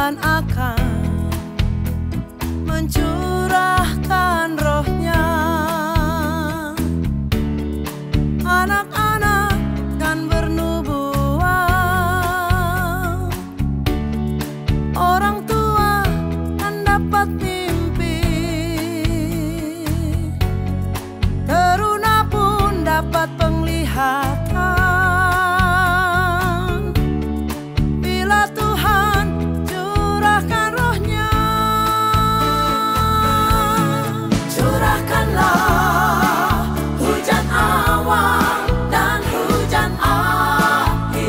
Tuhan akan mencurahkan roh-Nya. Anak-anak kan bernubuat, orang tua kan dapat mimpi, teruna pun dapat penglihatan. Bila Tuhan curahkan roh-Nya, curahkanlah hujan awal dan hujan akhir.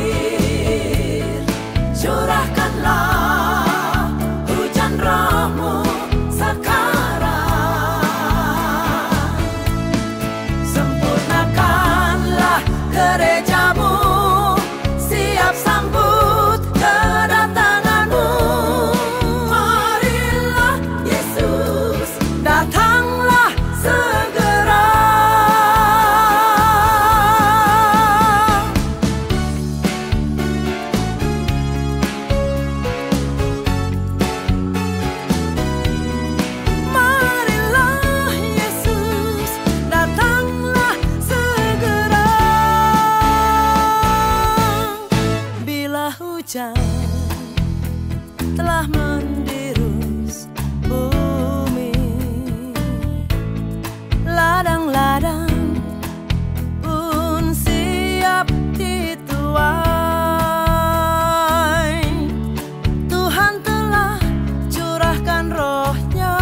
Curahkanlah hujan roh-Mu sekarang. Sempurnakanlah gereja-Mu, siap sambut kedatangan-Mu. Marilah Yesus, datanglah segera. Marilah Yesus, datanglah segera. Bila hujan telah mendirus bumi, ladang-ladang pun siap dituai. Tuhan telah curahkan roh-Nya,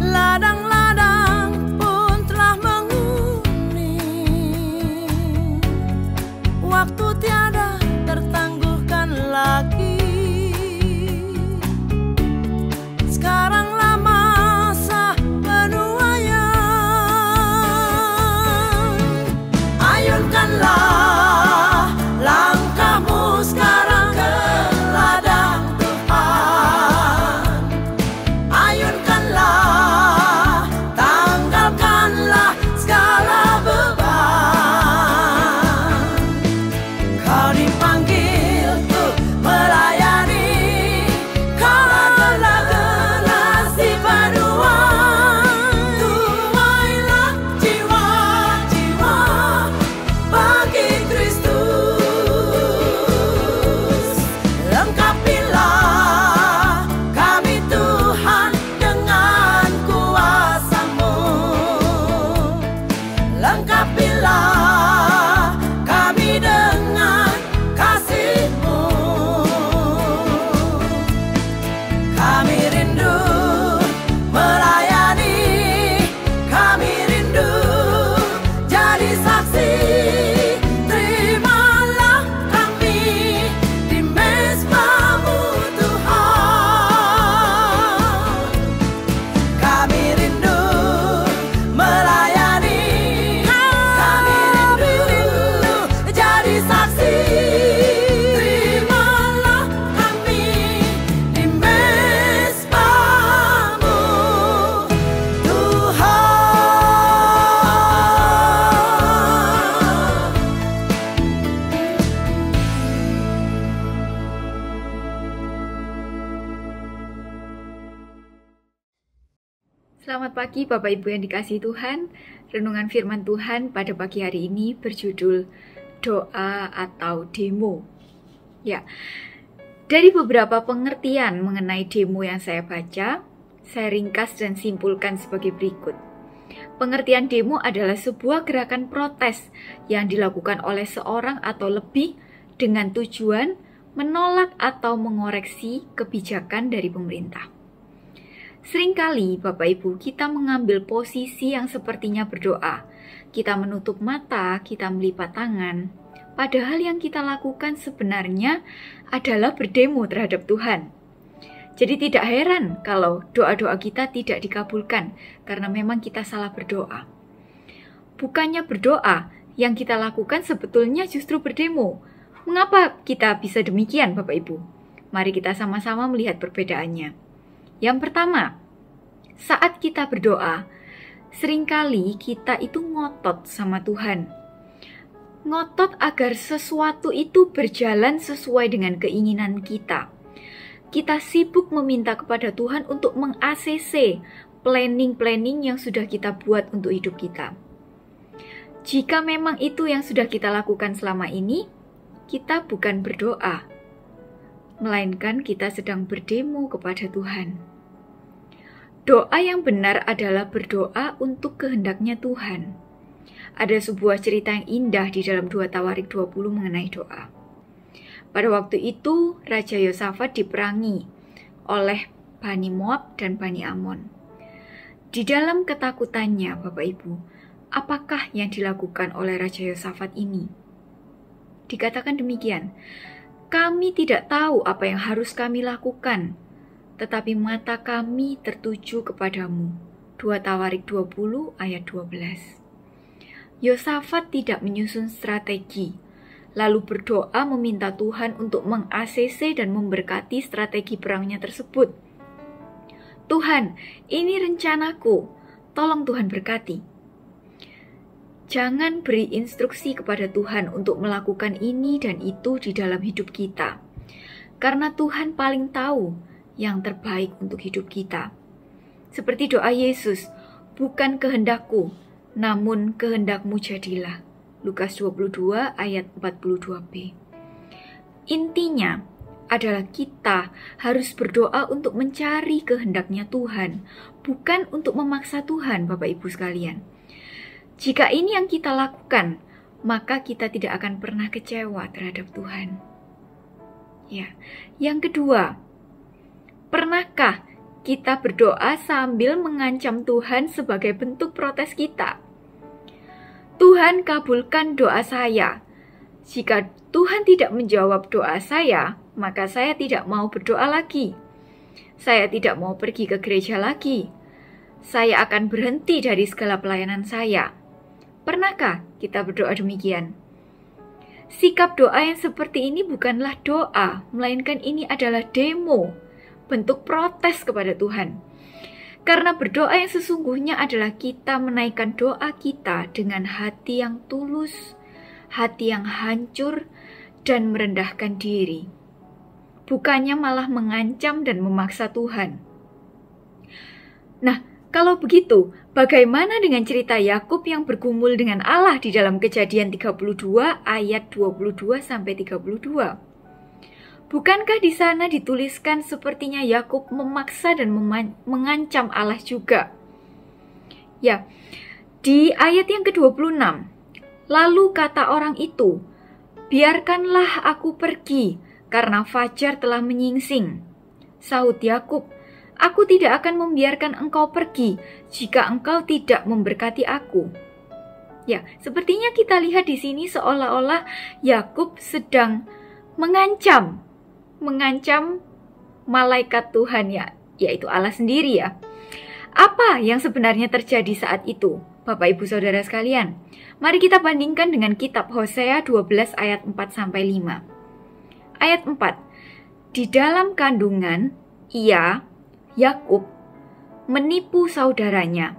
ladang-ladang pun telah menguning. Waktu tiada tertangguhkan lagi, sekaranglah masa penuaian. Ayunkanlah langkahmu sekarang ke ladang Tuhan. Ayunkanlah, tanggalkanlah segala beban. Kau dipanggil untuk melayani, kaulah generasi penuai. Tuailah jiwa-jiwa bagi Kristus. Lengkapilah kami Tuhan dengan kuasa-Mu. Lengkapilah kami dengan kasih-Mu. Kami rindu melayani, kami rindu jadi saksi. Terimalah kami di mezbah-Mu Tuhan. Kami rindu melayani, kami rindu jadi saksi. Terimalah kami di mezbah-Mu Tuhan. Selamat pagi Bapak Ibu yang dikasihi Tuhan. Renungan firman Tuhan pada pagi hari ini berjudul doa atau demo. Ya, dari beberapa pengertian mengenai demo yang saya baca, saya ringkas dan simpulkan sebagai berikut. Pengertian demo adalah sebuah gerakan protes yang dilakukan oleh seorang atau lebih dengan tujuan menolak atau mengoreksi kebijakan dari pemerintah. Seringkali Bapak Ibu kita mengambil posisi yang sepertinya berdoa. Kita menutup mata, kita melipat tangan. Padahal yang kita lakukan sebenarnya adalah berdemo terhadap Tuhan. Jadi tidak heran kalau doa-doa kita tidak dikabulkan karena memang kita salah berdoa. Bukannya berdoa, yang kita lakukan sebetulnya justru berdemo. Mengapa kita bisa demikian Bapak Ibu? Mari kita sama-sama melihat perbedaannya. Yang pertama, saat kita berdoa, seringkali kita itu ngotot sama Tuhan. ngotot agar sesuatu itu berjalan sesuai dengan keinginan kita. Kita sibuk meminta kepada Tuhan untuk meng-ACC planning-planning yang sudah kita buat untuk hidup kita. Jika memang itu yang sudah kita lakukan selama ini, kita bukan berdoa, melainkan kita sedang berdemo kepada Tuhan. Doa yang benar adalah berdoa untuk kehendaknya Tuhan. Ada sebuah cerita yang indah di dalam 2 Tawarik 20 mengenai doa. Pada waktu itu, Raja Yosafat diperangi oleh Bani Moab dan Bani Amon. Di dalam ketakutannya, Bapak Ibu, apakah yang dilakukan oleh Raja Yosafat ini? Dikatakan demikian, kami tidak tahu apa yang harus kami lakukan, tetapi mata kami tertuju kepadamu. 2 Tawarik 20 ayat 12. Yosafat tidak menyusun strategi, lalu berdoa meminta Tuhan untuk meng-ACC dan memberkati strategi perangnya tersebut. Tuhan, ini rencanaku, tolong Tuhan berkati. Jangan beri instruksi kepada Tuhan untuk melakukan ini dan itu di dalam hidup kita, karena Tuhan paling tahu yang terbaik untuk hidup kita. Seperti doa Yesus, bukan kehendakku, namun kehendakmu jadilah. Lukas 22 ayat 42b. Intinya adalah kita harus berdoa untuk mencari kehendaknya Tuhan, bukan untuk memaksa Tuhan, Bapak Ibu sekalian. Jika ini yang kita lakukan, maka kita tidak akan pernah kecewa terhadap Tuhan. Ya, yang kedua, pernahkah kita berdoa sambil mengancam Tuhan sebagai bentuk protes kita? Tuhan, kabulkan doa saya. Jika Tuhan tidak menjawab doa saya, maka saya tidak mau berdoa lagi. Saya tidak mau pergi ke gereja lagi. Saya akan berhenti dari segala pelayanan saya. Pernahkah kita berdoa demikian? Sikap doa yang seperti ini bukanlah doa, melainkan ini adalah demo, bentuk protes kepada Tuhan. Karena berdoa yang sesungguhnya adalah kita menaikkan doa kita dengan hati yang tulus, hati yang hancur, dan merendahkan diri. Bukannya malah mengancam dan memaksa Tuhan. Nah, kalau begitu, bagaimana dengan cerita Yakub yang bergumul dengan Allah di dalam Kejadian 32 ayat 22-32? Bukankah di sana dituliskan sepertinya Yakub memaksa dan mengancam Allah juga? Ya, di ayat yang ke-26, lalu kata orang itu, biarkanlah aku pergi, karena fajar telah menyingsing. Sahut Yakub, aku tidak akan membiarkan engkau pergi, jika engkau tidak memberkati aku. Ya, sepertinya kita lihat di sini seolah-olah Yakub sedang mengancam malaikat Tuhan, yaitu Allah sendiri ya. Apa yang sebenarnya terjadi saat itu, Bapak Ibu Saudara sekalian? Mari kita bandingkan dengan kitab Hosea 12 ayat 4-5. Ayat 4. Di dalam kandungan, Yakub, menipu saudaranya,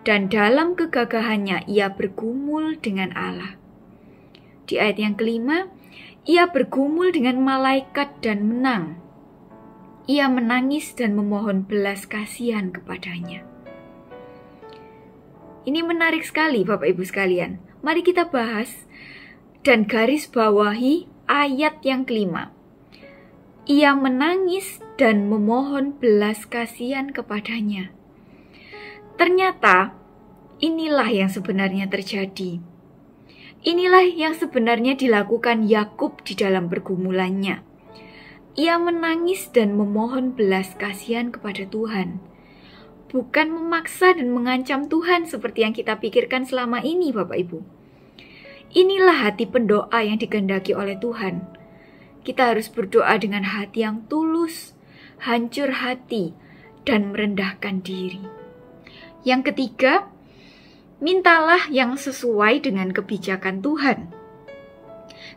dan dalam kegagahannya ia bergumul dengan Allah. Di ayat yang kelima, ia bergumul dengan malaikat dan menang. Ia menangis dan memohon belas kasihan kepadanya. Ini menarik sekali Bapak Ibu sekalian. Mari kita bahas dan garis bawahi ayat yang kelima. Ia menangis dan memohon belas kasihan kepadanya. Ternyata inilah yang sebenarnya terjadi. Inilah yang sebenarnya dilakukan Yakub di dalam pergumulannya. Ia menangis dan memohon belas kasihan kepada Tuhan. Bukan memaksa dan mengancam Tuhan seperti yang kita pikirkan selama ini, Bapak Ibu. Inilah hati pendoa yang dikehendaki oleh Tuhan. Kita harus berdoa dengan hati yang tulus, hancur hati, dan merendahkan diri. Yang ketiga, mintalah yang sesuai dengan kebijakan Tuhan.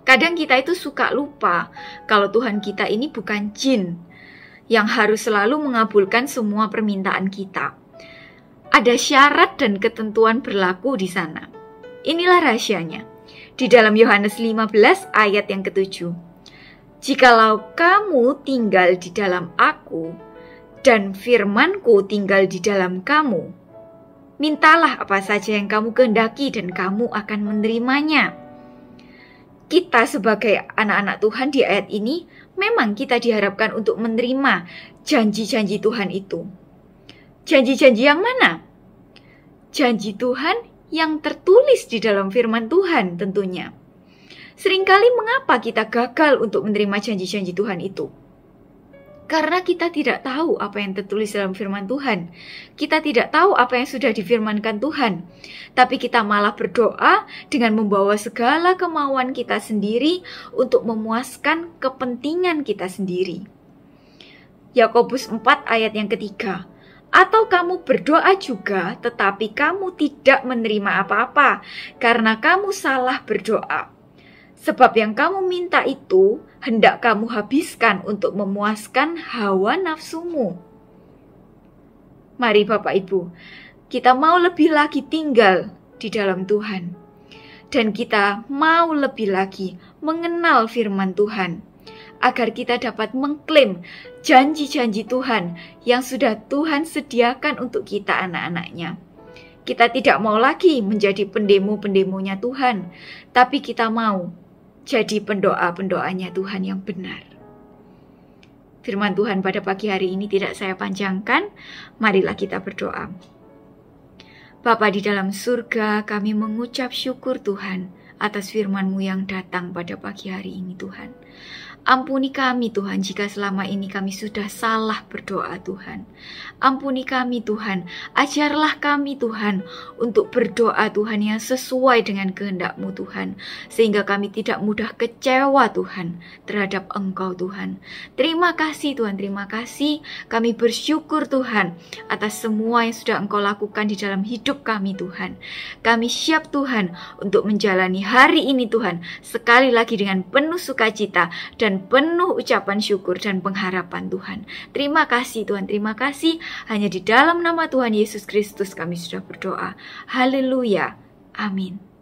Kadang kita itu suka lupa kalau Tuhan kita ini bukan jin yang harus selalu mengabulkan semua permintaan kita. Ada syarat dan ketentuan berlaku di sana. Inilah rahasianya. Di dalam Yohanes 15 ayat yang ke-7. Jikalau kamu tinggal di dalam aku, dan firman-Ku tinggal di dalam kamu, mintalah apa saja yang kamu kehendaki dan kamu akan menerimanya. Kita sebagai anak-anak Tuhan di ayat ini, memang kita diharapkan untuk menerima janji-janji Tuhan itu. Janji-janji yang mana? Janji Tuhan yang tertulis di dalam firman Tuhan tentunya. Seringkali mengapa kita gagal untuk menerima janji-janji Tuhan itu? Karena kita tidak tahu apa yang tertulis dalam firman Tuhan. Kita tidak tahu apa yang sudah difirmankan Tuhan. Tapi kita malah berdoa dengan membawa segala kemauan kita sendiri untuk memuaskan kepentingan kita sendiri. Yakobus 4 ayat yang ketiga. Atau kamu berdoa juga, tetapi kamu tidak menerima apa-apa, karena kamu salah berdoa. Sebab yang kamu minta itu, hendak kamu habiskan untuk memuaskan hawa nafsumu. Mari Bapak Ibu, kita mau lebih lagi tinggal di dalam Tuhan. Dan kita mau lebih lagi mengenal firman Tuhan, agar kita dapat mengklaim janji-janji Tuhan yang sudah Tuhan sediakan untuk kita anak-anaknya. Kita tidak mau lagi menjadi pendemo-pendemonya Tuhan, tapi kita mau jadi pendoa-pendoanya Tuhan yang benar. Firman Tuhan pada pagi hari ini tidak saya panjangkan, marilah kita berdoa. Bapa di dalam surga, kami mengucap syukur Tuhan atas firman-Mu yang datang pada pagi hari ini Tuhan. Ampuni kami Tuhan jika selama ini kami sudah salah berdoa Tuhan. Ampuni kami Tuhan, ajarlah kami Tuhan untuk berdoa Tuhan yang sesuai dengan kehendak-Mu Tuhan. Sehingga kami tidak mudah kecewa Tuhan terhadap Engkau Tuhan. Terima kasih Tuhan, terima kasih. Kami bersyukur Tuhan atas semua yang sudah Engkau lakukan di dalam hidup kami Tuhan. Kami siap Tuhan untuk menjalani hari ini Tuhan sekali lagi dengan penuh sukacita dan penuh ucapan syukur dan pengharapan Tuhan. Terima kasih Tuhan, terima kasih. Hanya di dalam nama Tuhan Yesus Kristus kami sudah berdoa. Haleluya. Amin.